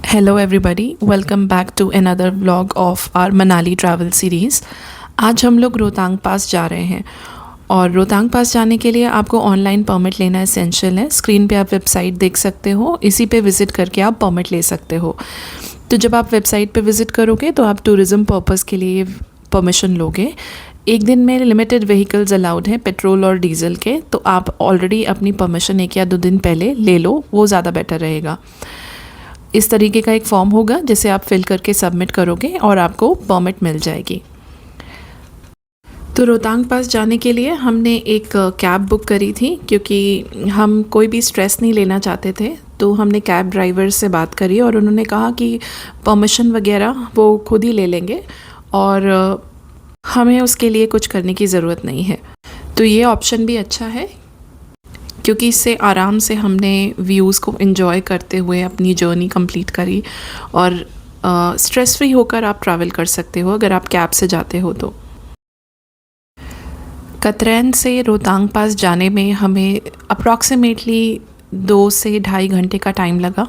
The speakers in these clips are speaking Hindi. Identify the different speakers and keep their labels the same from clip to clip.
Speaker 1: Hello everybody, welcome back to another vlog of our Manali travel series. आज हम लोग रोहतांग पास जा रहे हैं और रोहतांग पास जाने के लिए आपको ऑनलाइन परमिट लेना एसेंशियल है। स्क्रीन पे आप वेबसाइट देख सकते हो, इसी पे विज़िट करके आप परमिट ले सकते हो। तो जब आप वेबसाइट पे विज़िट करोगे तो आप टूरिज़्म पर्पज़ के लिए परमिशन लोगे। एक दिन में लिमिटेड व्हीकल्स अलाउड हैं पेट्रोल और डीजल के, तो आप ऑलरेडी अपनी परमिशन 1 या 2 दिन पहले ले लो, वो ज़्यादा बेटर रहेगा। इस तरीके का एक फॉर्म होगा जिसे आप फिल करके सबमिट करोगे और आपको परमिट मिल जाएगी। तो रोहतांग पास जाने के लिए हमने एक कैब बुक करी थी, क्योंकि हम कोई भी स्ट्रेस नहीं लेना चाहते थे। तो हमने कैब ड्राइवर से बात करी और उन्होंने कहा कि परमिशन वगैरह वो खुद ही ले लेंगे और हमें उसके लिए कुछ करने की ज़रूरत नहीं है। तो ये ऑप्शन भी अच्छा है, क्योंकि इससे आराम से हमने व्यूज़ को एंजॉय करते हुए अपनी जर्नी कंप्लीट करी और स्ट्रेस फ्री होकर आप ट्रैवल कर सकते हो अगर आप कैब से जाते हो तो। कतरैन से रोहतांग पास जाने में हमें अप्रॉक्सीमेटली 2 से ढाई घंटे का टाइम लगा,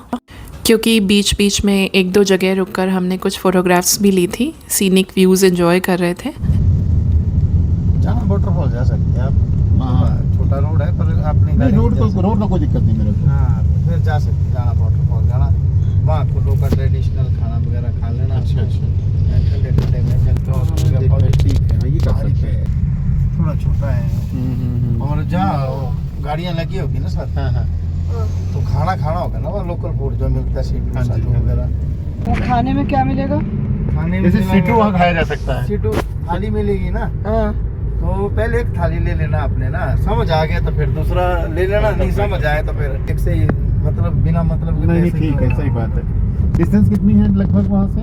Speaker 1: क्योंकि बीच बीच में 1-2 जगह रुककर हमने कुछ फ़ोटोग्राफ्स भी ली थी, सीनिक व्यूज़ एंजॉय कर रहे थे।
Speaker 2: जहाँ वाटरफॉल जा सकते हैं आप। छोटा रोड है पर अपनी रोड का कोई दिक्कत नहीं मेरे को। हाँ, फिर जा सकते, जाना वाटरफॉल जाना, वहाँ कुल्लू का ट्रेडिशनल खाना वगैरह खा लेना। अच्छा ठंडे ठंडे में ठीक है, ये कर सकते हैं। थोड़ा छोटा है और जहाँ गाड़ियाँ लगी होगी ना सर, तो खाना होगा ना, वो लोकल फूड जो मिलता है सीटू वगैरह।
Speaker 3: वो खाने में क्या मिलेगा?
Speaker 2: खाने में जैसे सीटू वहाँ खाया जा सकता है। सीटू थाली मिलेगी ना, तो पहले एक थाली ले लेना आपने ना, समझ आ गया तो फिर दूसरा ले लेना, नहीं समझ आए तो फिर एक से ही, मतलब बिना मतलब नहीं। ठीक है, सही बात है। डिस्टेंस कितनी है लगभग वहाँ से?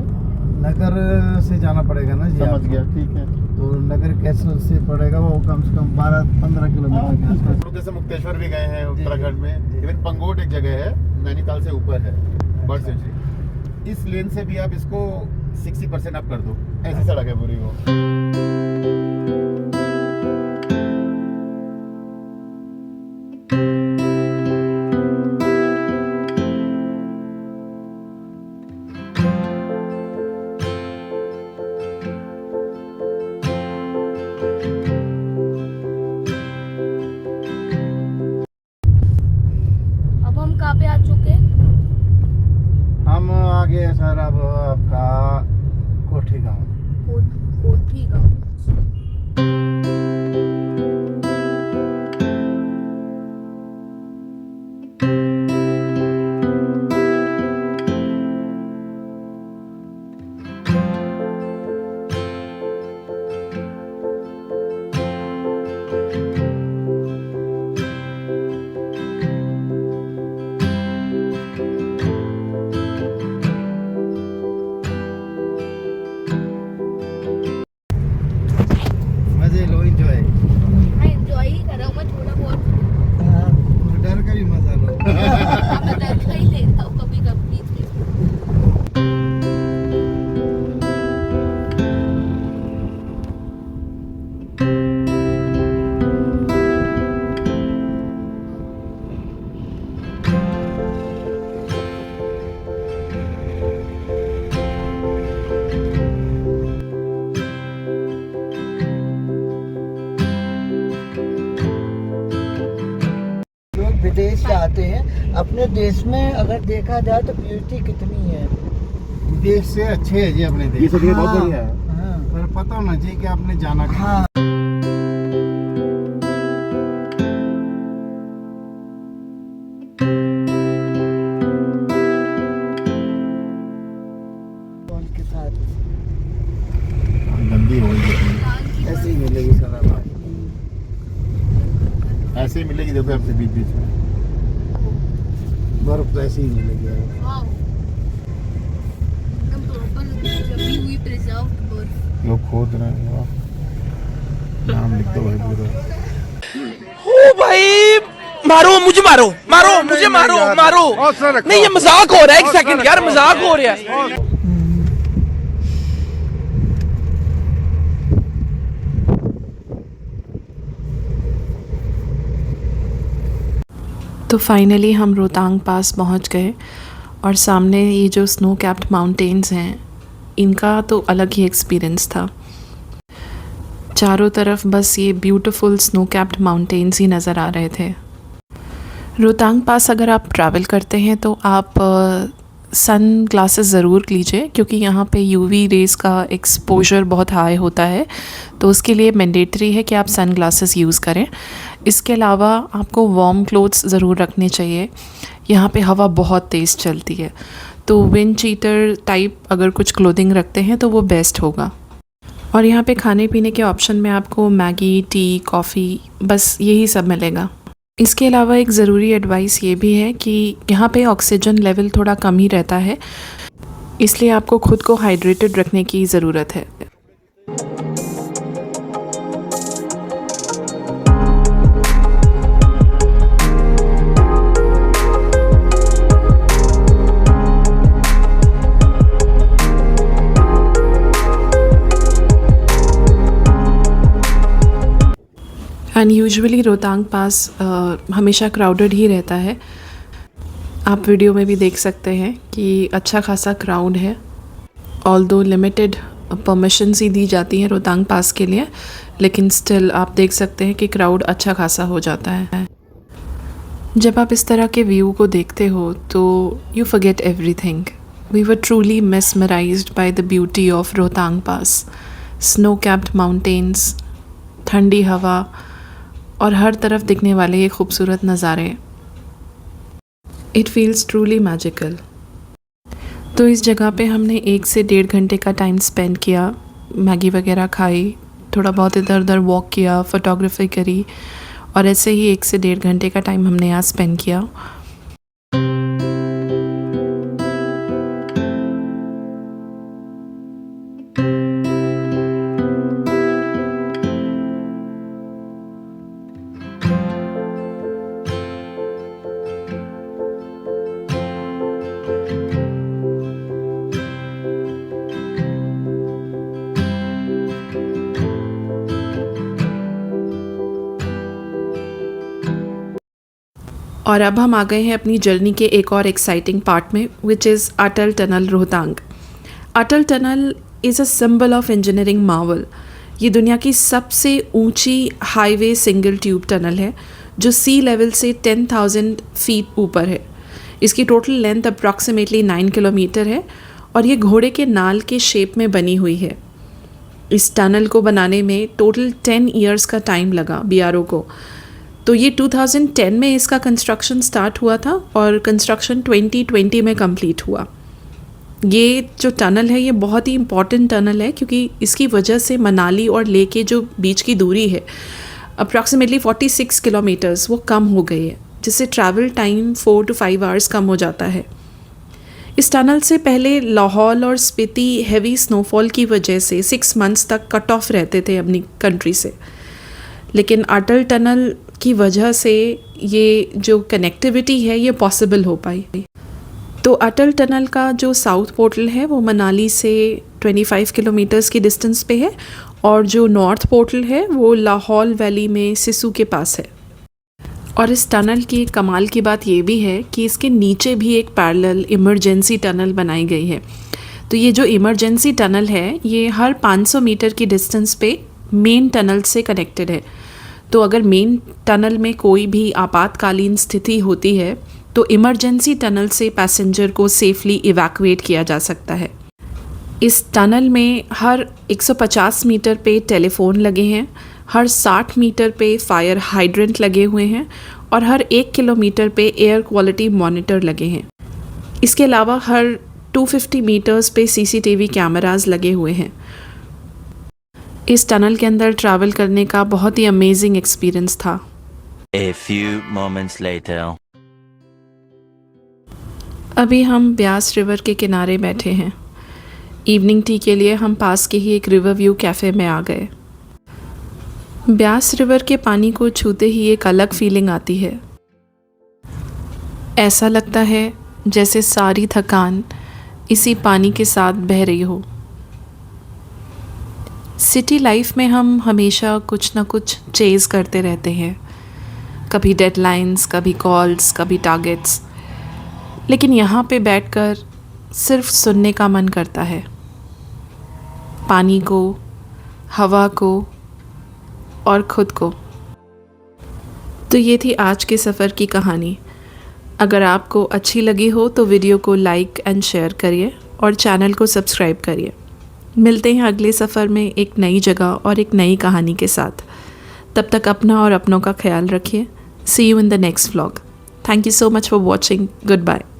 Speaker 2: नगर से जाना पड़ेगा ना जी। समझ गया, ठीक है। तो नगर कैसल से पड़ेगा वो कम से कम 12-15 किलोमीटर के आसपास। जैसे मुक्तेश्वर भी गए हैं उत्तराखंड में, इवन पंगोट एक जगह है नैनीताल से ऊपर है बर्ड सेंचुरी। इस लेन से भी आप इसको 60% अप कर दो, ऐसी सड़क है पूरी वो।
Speaker 4: कहाँ पे आ चुके हैं?
Speaker 2: हम आ गए हैं सर अब आपका कोठी गाँव।
Speaker 4: कोठी गाँव।
Speaker 3: विदेश से आते हैं, अपने देश में अगर देखा जाए तो ब्यूटी कितनी है।
Speaker 2: विदेश से अच्छे है जी अपने देश। ये सब बहुत बढ़िया है, पर पता होना चाहिए कि आपने जाना कहाँ।
Speaker 3: हाँ। के साथ
Speaker 2: गंदी हो गई, ऐसे ही मिलेगी सारा भाई, ऐसे ही मिलेगी। देखो आपसे बीच बीच में बर्फ तो ऐसे ही मिलेगी। लोग खोद रहे हैं, नाम लिख दो भाई पूरा।
Speaker 5: ओ भाई, मारो मुझे, मारो मुझे, मारो। नहीं, ये मजाक हो रहा है। 1 सेकंड यार, मजाक हो रहा है।
Speaker 1: तो फाइनली हम रोहतांग पास पहुंच गए और सामने ये जो स्नो कैप्ड माउंटेन्स हैं, इनका तो अलग ही एक्सपीरियंस था। चारों तरफ बस ये ब्यूटीफुल स्नो कैप्ड माउंटेन्स ही नज़र आ रहे थे। रोहतांग पास अगर आप ट्रैवल करते हैं तो आप सन ग्लासेस ज़रूर लीजिए, क्योंकि यहाँ पे यूवी रेज़ का एक्सपोजर बहुत हाई होता है, तो उसके लिए मैंडेटरी है कि आप सन ग्लासेस यूज़ करें। इसके अलावा आपको वार्म क्लोथ्स ज़रूर रखने चाहिए। यहाँ पे हवा बहुत तेज़ चलती है, तो विंड चीटर टाइप अगर कुछ क्लोथिंग रखते हैं तो वो बेस्ट होगा। और यहाँ पे खाने पीने के ऑप्शन में आपको मैगी, टी, कॉफ़ी, बस यही सब मिलेगा। इसके अलावा एक ज़रूरी एडवाइस ये भी है कि यहाँ पे ऑक्सीजन लेवल थोड़ा कम ही रहता है, इसलिए आपको खुद को हाइड्रेटेड रखने की ज़रूरत है। एंड यूजुअली रोहतांग पास हमेशा क्राउडेड ही रहता है। आप वीडियो में भी देख सकते हैं कि अच्छा खासा क्राउड है। ऑल्दो लिमिटेड परमिशंस ही दी जाती हैं रोहतांग पास के लिए, लेकिन स्टिल आप देख सकते हैं कि क्राउड अच्छा खासा हो जाता है। जब आप इस तरह के व्यू को देखते हो तो you forget everything. We were truly mesmerized by the beauty of Rohtang pass. Snow capped mountains, ठंडी हवा और हर तरफ दिखने वाले ये खूबसूरत नज़ारे। It feels truly magical. तो इस जगह पे हमने 1 से 1.5 घंटे का टाइम स्पेंड किया। मैगी वगैरह खाई, थोड़ा बहुत इधर उधर वॉक किया, फ़ोटोग्राफी करी, और ऐसे ही 1 से 1.5 घंटे का टाइम हमने यहाँ स्पेंड किया। और अब हम आ गए हैं अपनी जर्नी के एक और एक्साइटिंग पार्ट में, which is Atal tunnel Rohtang. Atal tunnel is a symbol of engineering Marvel. ये दुनिया की सबसे ऊंची हाईवे सिंगल ट्यूब टनल है, जो सी लेवल से 10,000 फीट ऊपर है। इसकी टोटल लेंथ अप्रॉक्सीमेटली 9 किलोमीटर है, और ये घोड़े के नाल के शेप में बनी हुई है। इस टनल को बनाने में टोटल 10 ईयर्स का टाइम लगा BRO को। तो ये 2010 में इसका कंस्ट्रक्शन स्टार्ट हुआ था और कंस्ट्रक्शन 2020 में कंप्लीट हुआ। ये जो टनल है ये बहुत ही इम्पॉर्टेंट टनल है, क्योंकि इसकी वजह से मनाली और लेह के जो बीच की दूरी है अप्रॉक्सीमेटली 46 किलोमीटर्स वो कम हो गई है, जिससे ट्रैवल टाइम 4 to 5 आवर्स कम हो जाता है। इस टनल से पहले लाहौल और स्पीति हैवी स्नोफॉल की वजह से 6 मंथ्स तक कट ऑफ रहते थे अपनी कंट्री से, लेकिन अटल टनल की वजह से ये जो कनेक्टिविटी है ये पॉसिबल हो पाई। तो अटल टनल का जो साउथ पोर्टल है वो मनाली से 25 किलोमीटर्स की डिस्टेंस पे है, और जो नॉर्थ पोर्टल है वो लाहौल वैली में सिसु के पास है। और इस टनल की कमाल की बात ये भी है कि इसके नीचे भी एक पैरेलल इमरजेंसी टनल बनाई गई है। तो ये जो इमरजेंसी टनल है ये हर 500 मीटर की डिस्टेंस पे मेन टनल से कनेक्टेड है। तो अगर मेन टनल में कोई भी आपातकालीन स्थिति होती है तो इमरजेंसी टनल से पैसेंजर को सेफली इवैक्यूएट किया जा सकता है। इस टनल में हर 150 मीटर पे टेलीफोन लगे हैं, हर 60 मीटर पे फायर हाइड्रेंट लगे हुए हैं, और हर 1 किलोमीटर पे एयर क्वालिटी मॉनिटर लगे हैं। इसके अलावा हर 250 मीटर्स पे CCTV कैमरास लगे हुए हैं। इस टनल के अंदर ट्रैवल करने का बहुत ही अमेजिंग एक्सपीरियंस था।
Speaker 6: A few moments later.
Speaker 1: अभी हम ब्यास रिवर के किनारे बैठे हैं। इवनिंग टी के लिए हम पास के ही एक रिवर व्यू कैफ़े में आ गए। ब्यास रिवर के पानी को छूते ही एक अलग फीलिंग आती है। ऐसा लगता है जैसे सारी थकान इसी पानी के साथ बह रही हो। सिटी लाइफ में हम हमेशा कुछ ना कुछ चेज़ करते रहते हैं, कभी डेडलाइंस, कभी कॉल्स, कभी टारगेट्स। लेकिन यहाँ पे बैठकर सिर्फ सुनने का मन करता है, पानी को, हवा को और ख़ुद को। तो ये थी आज के सफ़र की कहानी। अगर आपको अच्छी लगी हो तो वीडियो को लाइक एंड शेयर करिए और चैनल को सब्सक्राइब करिए। मिलते हैं अगले सफ़र में एक नई जगह और एक नई कहानी के साथ। तब तक अपना और अपनों का ख्याल रखिए। See you in the next vlog. Thank you so much for watching. Goodbye.